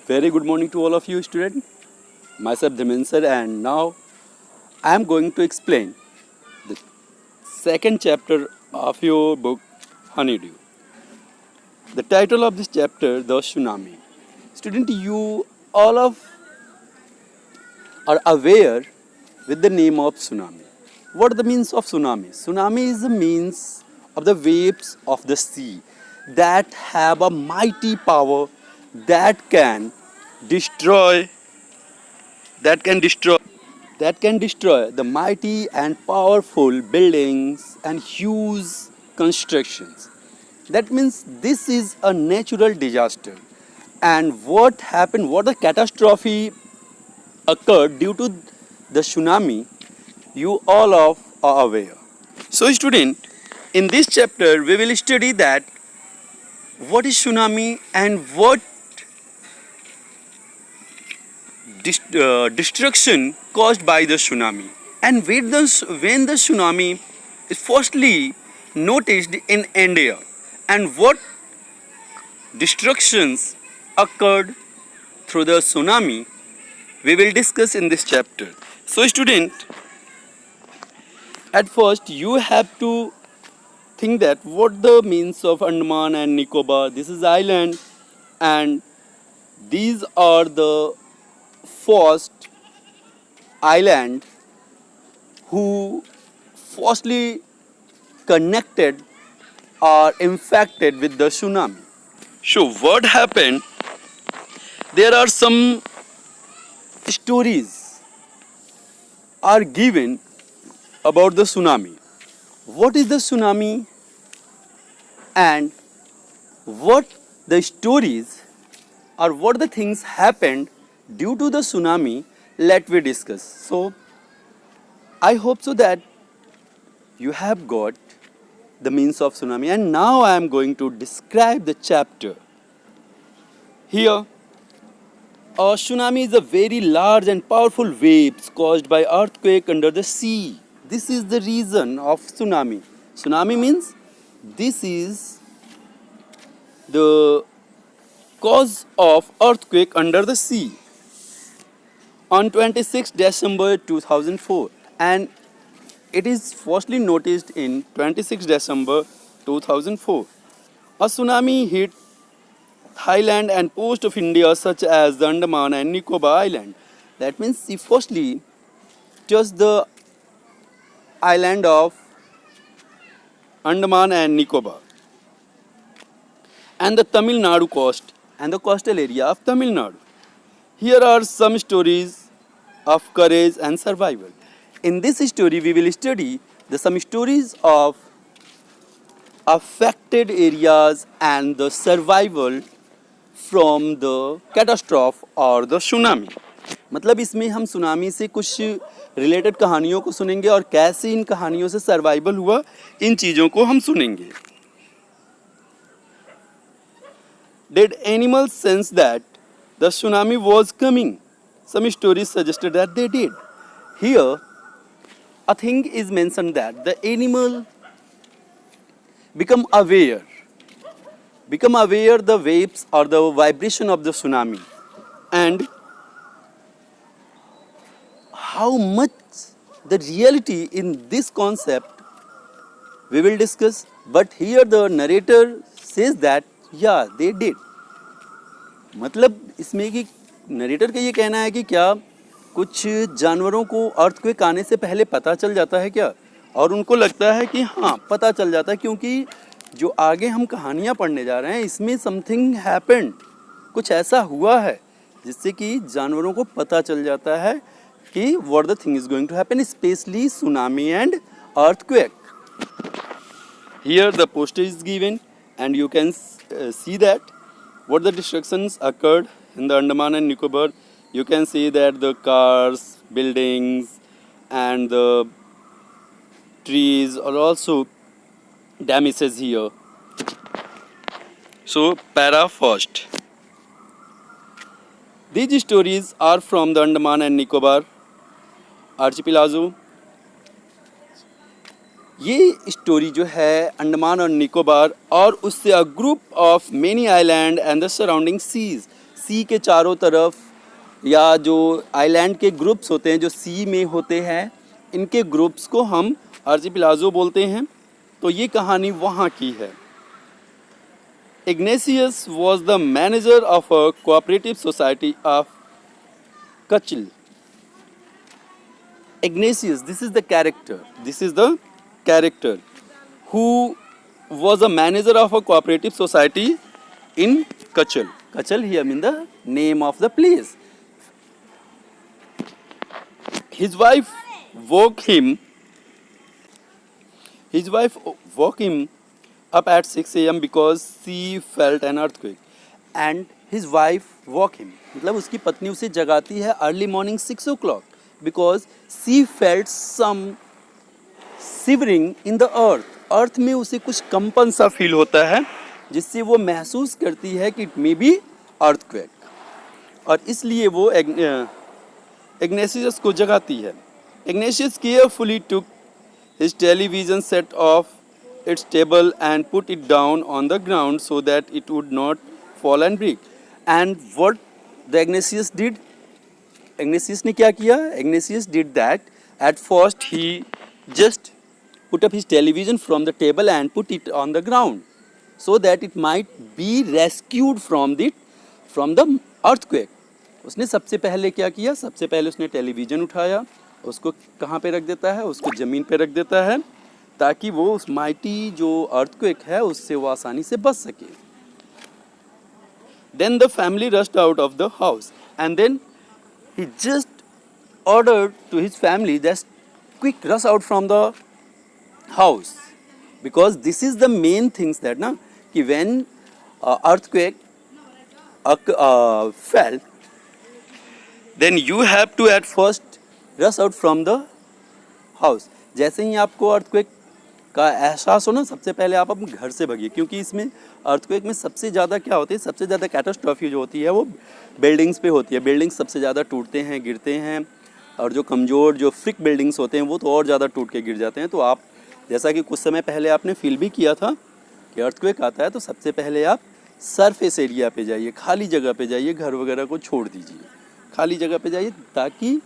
Very good morning to all of you students. Myself Dhimen sir, and now I am going to explain the second chapter of your book Honeydew. The title of this chapter, The Tsunami. Student, you all of are aware with the name of tsunami. What are the means of tsunami? Tsunami is the means of the waves of the sea that have a mighty power that can destroy destroy the mighty and powerful buildings and huge constructions. That means this is a natural disaster. And what the catastrophe occurred due to the tsunami, you all of are aware. So student, in this chapter we will study that what is tsunami and what destruction caused by the tsunami, and when the tsunami is firstly noticed in India, and what destructions occurred through the tsunami, we will discuss in this chapter. So student, at first you have to think that what the means of Andaman and Nicobar. This is island, and these are the first island who firstly connected or infected with the tsunami. So what happened? There are some stories are given about the tsunami. What is the tsunami and what the stories or what the things happened due to the tsunami, let we discuss. So I hope so that you have got the means of tsunami, and now I am going to describe the chapter. Here, a tsunami is a very large and powerful waves caused by earthquake under the sea. This is the reason of tsunami. Tsunami means this is the cause of earthquake under the sea on 26 December 2004, and it is firstly noticed in 26 December 2004. A tsunami hit Thailand and coast of India such as the Andaman and Nicobar Island. That means see firstly just the island of Andaman and Nicobar and the Tamil Nadu coast and the coastal area of Tamil Nadu. Here are some stories of courage and survival. In this story, we will study some stories of affected areas and the survival from the catastrophe or the tsunami. मतलब इसमें हम tsunami से कुछ related कहानियों को सुनेंगे और कैसे इन कहानियों से सर्वाइवल हुआ, इन चीज़ों को हम सुनेंगे. Did animals sense that the tsunami was coming? Some stories suggested that they did. Here, a thing is mentioned that the animal become aware the waves or the vibration of the tsunami, and how much the reality in this concept we will discuss. But here the narrator says that yeah, they did. मतलब इसमें कि narrator का ये कहना है कि क्या कुछ जानवरों को अर्थक्वेक आने से पहले पता चल जाता है क्या, और उनको लगता है कि हाँ पता चल जाता है, क्योंकि जो आगे हम कहानियाँ पढ़ने जा रहे हैं इसमें समथिंग हैपेंड, कुछ ऐसा हुआ है जिससे कि जानवरों को पता चल जाता है कि what the thing is going to happen, specially tsunami and earthquake. Here the poster is given and you can see that what the destructions occurred in the Andaman and Nicobar. You can see that the cars, buildings and the trees are also damages here. So para first. These stories are from the Andaman and Nicobar archipelago. ये story जो है अंडमान और निकोबार और उससे a group of many island and the surrounding seas. Sea के चारों तरफ, या जो आइलैंड के ग्रुप्स होते हैं जो सी में होते हैं, इनके ग्रुप्स को हम आर्चिपिलागो बोलते हैं। तो ये कहानी वहाँ की है। Ignatius was the manager of a cooperative society of Kachil. Ignatius, this is the character who was a manager of a cooperative society in Kachal. Kachal here means the name of the place. His wife woke him up at 6 a.m. because she felt an earthquake. And his wife woke him, मतलब उसकी पत्नी उसे जगाती है early morning 6 o'clock because she felt some shivering in the earth. अर्थ में उसे कुछ कंपन सा फील होता है जिससे वो महसूस करती है कि इट मे बी अर्थक्वेक, और इसलिए वो इग्नेशियस को जगाती है. Ignatius carefully took his television set off its table and put it down on the ground so that it would not fall and break. And what the Ignatius did? Ignatius ने क्या किया? Ignatius did that. At first he just put up his television from the table and put it on the ground so that it might be rescued from the earthquake. उसने सबसे पहले क्या किया? सबसे पहले उसने टेलीविज़न उठाया, उसको कहाँ पे रख देता है? उसको ज़मीन पे रख देता है ताकि वो उस माइटी जो अर्थक्वेक है उससे वो आसानी से बच सके. Then the family rushed out of the house and then he just ordered to his family just quick rush out from the house, because this is the main things that na कि when earthquake fell, then you have to at first rush out from the house. जैसे ही आपको earthquake का एहसास हो ना, सबसे पहले आप अपने घर से भागिए, क्योंकि इसमें अर्थक्वेक में सबसे ज़्यादा क्या होती है, सबसे ज़्यादा कैटास्ट्रॉफी जो होती है वो बिल्डिंग्स पे होती है. बिल्डिंग्स सबसे ज़्यादा टूटते हैं, गिरते हैं, और जो कमज़ोर जो फ्रिक बिल्डिंग्स होते हैं वो तो और ज़्यादा टूट के गिर जाते हैं. तो आप जैसा कि कुछ समय पहले आपने फील भी किया था कि अर्थक्वेक आता है तो सबसे पहले आप सरफेस एरिया पे जाइए, खाली जगह पे जाइए, घर वगैरह को छोड़ दीजिए, खाली जगह पे जाइए ताकि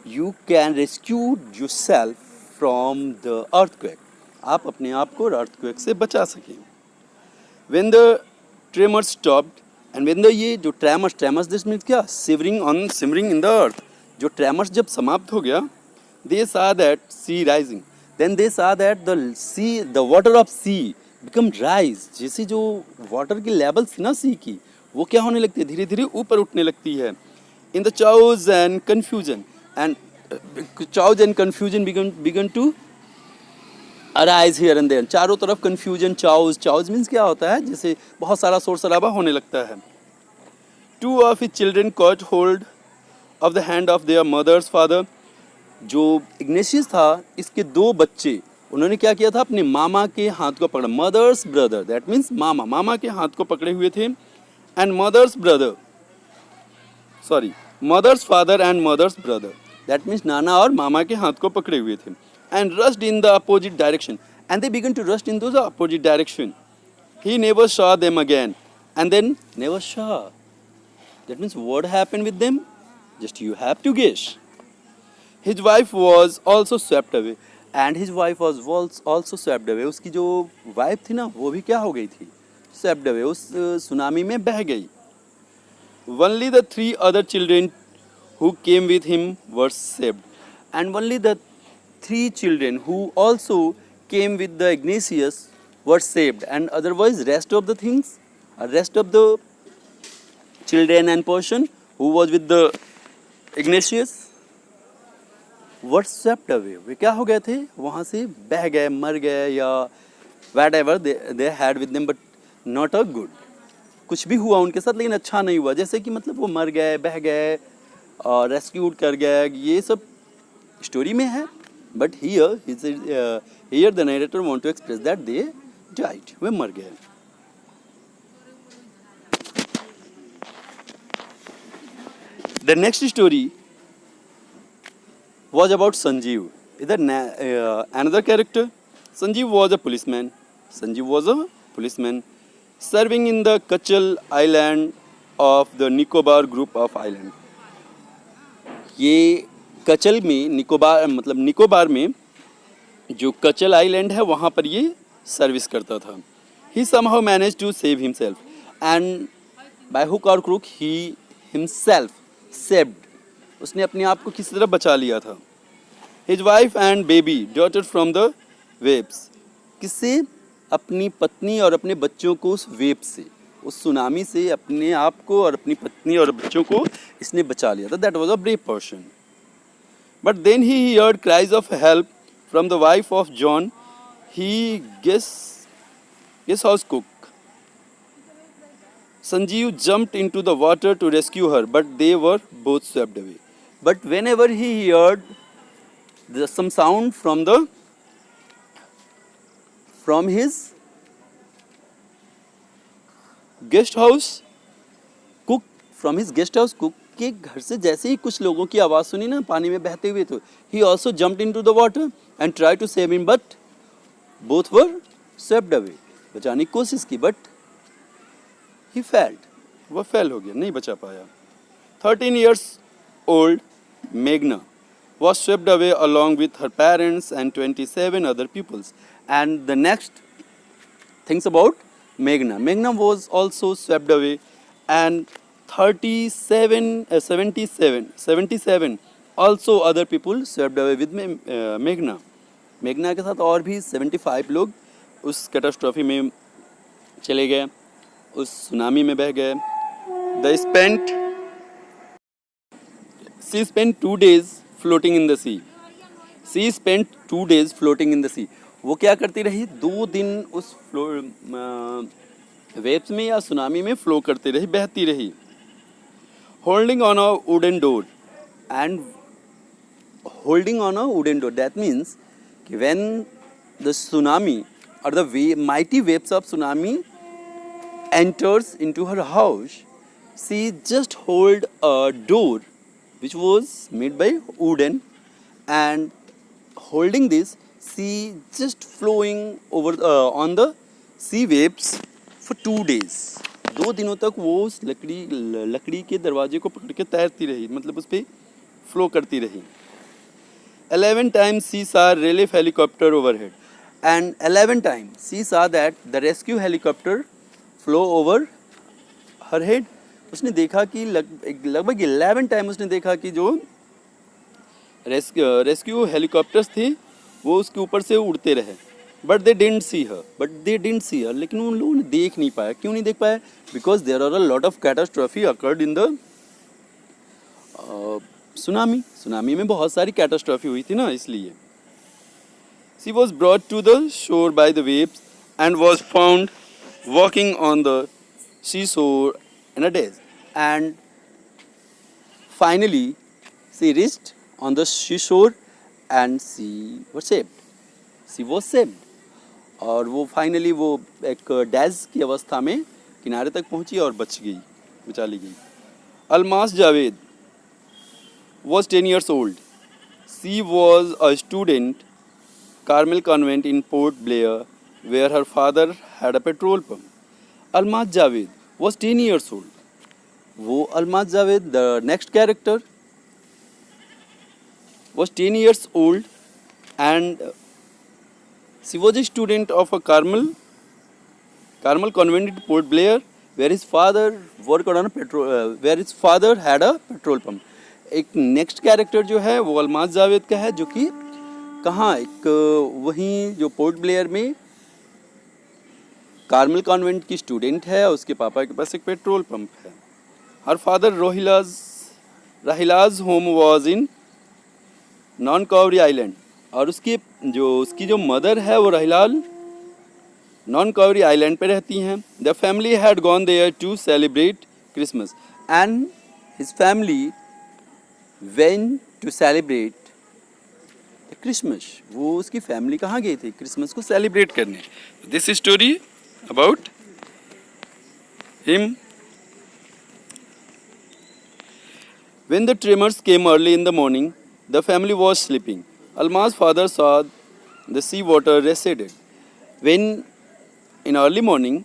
you can rescue yourself from the earthquake. आप अपने आप को अर्थक्वेक से बचा सकें. When the tremors stopped and when the ये जो ट्रेमर्स दिस मीन्स क्या, सिमरिंग इन द अर्थ. जो ट्रेमर्स जब समाप्त हो गया, they saw that sea rising, then they saw that the water of sea become rise. जैसे जो वाटर की लेवल्स थी ना सी की, वो क्या होने लगती है, धीरे धीरे ऊपर उठने लगती है. In the chaos and confusion began to arise here and there. चारों तरफ confusion, chaos means क्या होता है, जैसे बहुत सारा शोर शराबा होने लगता है. Two of his children caught hold of the hand of their mother's father. जो इग्नेशियस था, इसके दो बच्चे, उन्होंने क्या किया था, अपने मामा के हाथ को पकड़ा. मदर्स ब्रदर, दैट मीन्स मामा के हाथ को पकड़े हुए थे. And mother's father and mother's brother, that means नाना और मामा के हाथ को पकड़े हुए थे. And rushed in the opposite direction, and they began to rush into the opposite direction. He never saw them again and then never saw. That means what happened with them, just you have to guess. His wife was also swept away, and his wife was also swept away. उसकी जो wife थी ना, वो भी क्या हो गई थी, swept away, उस सुनामी में बह गई. Only the 3 other children who came with him were saved, and only the 3 children who also came with the Ignatius were saved, and otherwise rest of the things, rest of the children and person who was with the Ignatius were swept away. वे क्या हो गए थे, वहाँ से बह गए, मर गए, या whatever they had with them, but not a good. कुछ भी हुआ उनके साथ लेकिन अच्छा नहीं हुआ. जैसे कि मतलब वो मर गए, बह गए, और रेस्क्यूड कर गए, ये सब स्टोरी में है. But here the narrator want to express that they died, वे मर गए. The next story was about Sanjeev. Another character. Sanjeev was a policeman serving in the Kachal Island of the Nicobar group of island. ये कचल में निकोबार मतलब निकोबार में जो कचल island है वहाँ पर ये सर्विस करता था. He somehow managed to save himself and by hook or crook he himself saved. उसने अपने आप को किसी तरह बचा लिया था. His wife and baby daughter from the waves. किससे? अपनी पत्नी और अपने बच्चों को उस वेव से, उस सुनामी से अपने आप को और अपनी पत्नी और बच्चों को इसने बचा लिया था. That was a brave person. But then he heard cries of help from the wife of John. He guess house cook. Sanjeev jumped into the water to rescue her, but they were both swept away. But whenever he heard some sound from his guest house cook, from his guest house cook के घर से जैसे ही कुछ लोगों की आवाज़ सुनी ना पानी में बहते हुए, तो he also jumped into the water and try to save him, but both were swept away. बचाने की कोशिश की बट ही फेल्ड, वह फेल हो गया, नहीं बचा पाया. 13 years old Meghna was swept away along with her parents and 27 other pupils. And the next things about Meghna was also swept away, and 77 also other people swept away with Meghna. मेघना के साथ और भी 75 लोग उस catastrophe में चले गए, उस सुनामी में बह गए. She spent 2 days floating in the sea. She spent 2 days floating in the sea. वो क्या करती रही? 2 दिन उस वेव्स में या सुनामी में फ्लो करती रही, बहती रही. Holding on a wooden door. And holding on a wooden door, that means when the tsunami or the mighty waves of tsunami enters into her house, she just hold a door which was made by wooden, and holding this she just flowing over on the sea waves for 2 days. 2 दिनों तक वो उस लकड़ी के दरवाजे को पकड़ के तैरती रही, मतलब उस पर फ्लो करती रही. 11 times she saw relief helicopter overhead, and 11 times she saw that the rescue helicopter flew over her head. उसने देखा कि लगभग 11 टाइम उसने देखा कि जो रेस्क्यू हेलीकॉप्टर्स थे वो उसके ऊपर से उड़ते रहे. बट दे डिडंट सी हर, लेकिन उन लोगों ने देख नहीं पाया. क्यों नहीं देख पाया? Because there are a lot of catastrophe occurred in the tsunami में बहुत सारी कैटास्ट्रॉफी हुई थी ना, इसलिए. She was brought to the shore by the waves and was found walking on the sea shore in a days, and finally she reached on the seashore and she was saved. और वो finally वो एक डैज की अवस्था में किनारे तक पहुंची और बचा ली गई. Almas Javed was 10 years old. She was a student Carmel Convent in Port Blair where her father had a petrol pump. Almas Javed was 10 years old. वो Almas Javed, the next character, was 10 years old, and she was a student of a Carmel Convent in Port Blair where his father worked on a where his father had a petrol pump. एक next character जो है वो अलमास जावेद का है, जो कि कहाँ, एक वहीं जो पोर्ट ब्लेयर में कार्मल कॉन्वेंट की स्टूडेंट है, उसके पापा के पास एक पेट्रोल पंप है. हर फादर राहिलाज home was in Nancowry island, और उसकी जो मदर है वो राहिलाल नॉन कॉवरी आइलैंड पे रहती हैं. The family had gone there to celebrate Christmas, and his family went to celebrate Christmas. वो उसकी फैमिली कहाँ गई थी? क्रिसमस को सेलिब्रेट करने. This story about him. When the tremors came early in the morning, the family was sleeping. Alma's father saw the sea water receded. In early morning,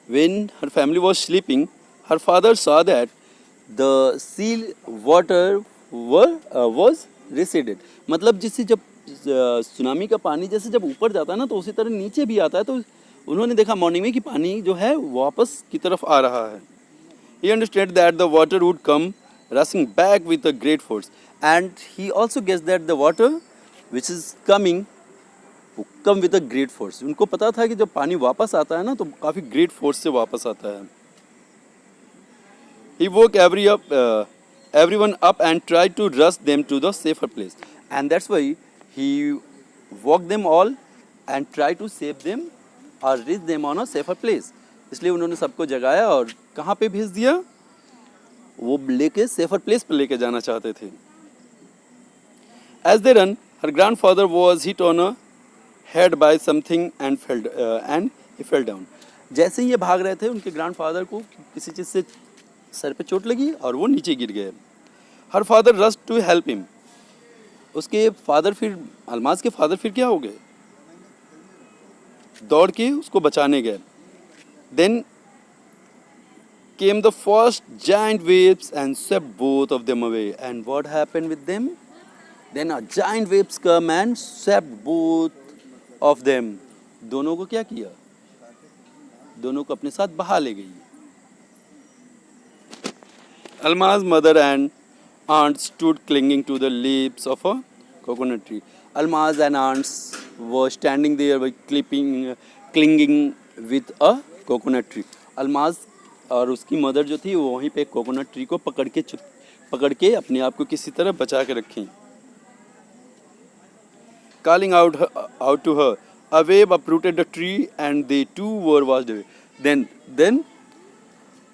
when her family was sleeping, her father saw that the sea water was receded. मतलब जिससे जब tsunami का पानी जैसे जब ऊपर जाता है ना तो उसी तरह नीचे भी आता है, तो उन्होंने देखा मॉर्निंग में कि पानी जो है वापस की तरफ आ रहा है. He understood that the water would come rushing back with a great force, and he also guessed that the water which is coming would come with a great force. उनको पता था कि जब पानी वापस आता है ना तो काफ़ी great force से वापस आता है. He woke everyone up and tried to rush them to the safer place, and that's why he woke them all and tried to save them or reach them on a safer place. इसलिए उन्होंने सबको जगाया और कहाँ पे भेज दिया, वो लेके सेफर प्लेस पे लेके जाना चाहते थे. As they run, her grandfather was hit on a head by something and he fell down. जैसे ही ये भाग रहे थे उनके ग्रैंडफादर को किसी चीज़ से सर पे चोट लगी और वो नीचे गिर गए. Her father rushed to help him. उसके फादर फिर अलमाज के फादर फिर क्या हो गए, दौड़ के उसको बचाने गए. Then came the first giant waves and swept both of them away. And what happened with them? Then a giant waves come and swept both of them. दोनों को क्या किया, दोनों को अपने साथ बहा ले गई. Alma's mother and aunt stood clinging to the leaves of a coconut tree. Alma's and aunts were standing there by clinging with a coconut tree. Alma's और उसकी मदर जो थी वो वहीं पे कोकोनट ट्री को पकड़ के अपने आप को किसी तरह बचा के रखी. Calling out to her, a wave uprooted the tree and they too were washed away. Then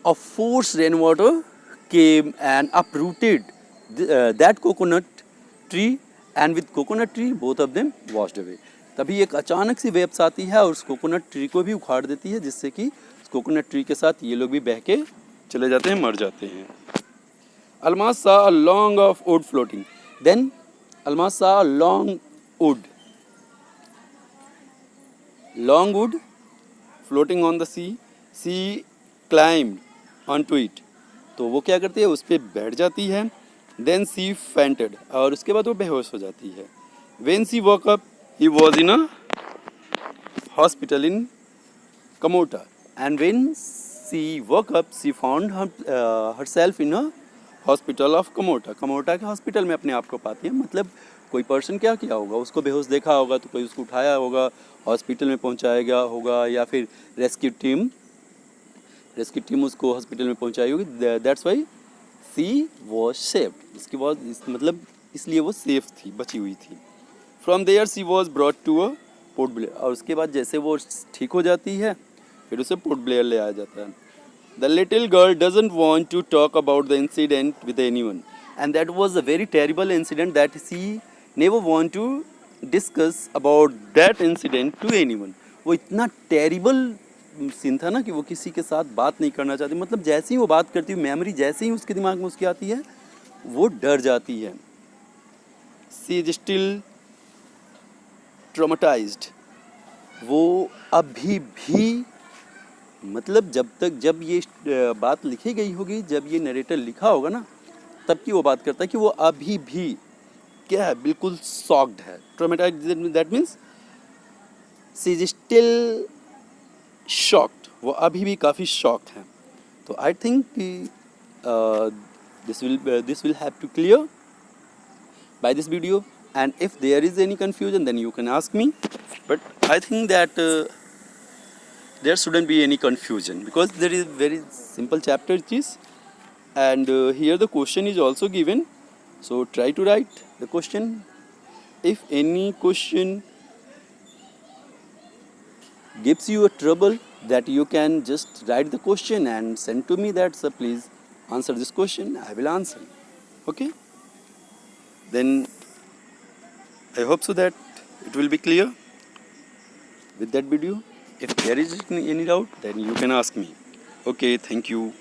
a force rainwater came and uprooted that coconut tree, and with coconut tree both of them washed away. तभी एक अचानक सी waves आती है और उस coconut tree को भी उखाड़ देती है, जिससे कि कोकोनट ट्री के साथ ये लोग भी बह के चले जाते हैं, मर जाते हैं. Almaz saw a long of wood floating. Then Almaz saw a long wood floating on the sea. She climbed onto it. तो वो क्या करती है, उस पर बैठ जाती है. Then she fainted. और उसके बाद वो बेहोश हो जाती है. When she woke up, he was in a hospital in Kamota. And when she woke up, she found herself in a hospital of Kamota. Kamota के हॉस्पिटल में अपने आप को पाती है. मतलब कोई पर्सन क्या किया होगा, उसको बेहोश देखा होगा तो कोई उसको उठाया होगा, हॉस्पिटल में पहुंचाया होगा, या फिर रेस्क्यू टीम उसको हॉस्पिटल में पहुंचाई होगी. That's why she was saved. इसकी मतलब इसलिए वो सेफ थी, बची हुई थी. From there she was brought to a Port Blair. और उसके बाद जैसे वो ठीक हो जाती है फिर उसे पोर्ट ब्लेयर ले आया जाता है. The little girl doesn't want to talk about the incident with anyone, and that was a very terrible incident that she never want to discuss about that incident to anyone. वो इतना terrible scene था ना कि वो किसी के साथ बात नहीं करना चाहती. मतलब जैसे ही वो बात करती है, मेमोरी जैसे ही उसके दिमाग में उसकी आती है, वो डर जाती है. She is still traumatised. वो अभी भी, मतलब जब ये बात लिखी गई होगी, जब ये नरेटर लिखा होगा ना, तब की वो बात करता है कि वो अभी भी क्या है, बिल्कुल शॉक्ड है. Traumatised that means she is still shocked. वो अभी भी काफ़ी शॉक्ड है. तो I think this will have to clear by this video, and if there is any confusion then you can ask me, but I think that there shouldn't be any confusion because there is very simple chapter it is, and here the question is also given, so try to write the question. If any question gives you a trouble, that you can just write the question and send to me that sir please answer this question, I will answer. Okay, then I hope so that it will be clear with that video. If there is any doubt then you can ask me. Okay, thank you.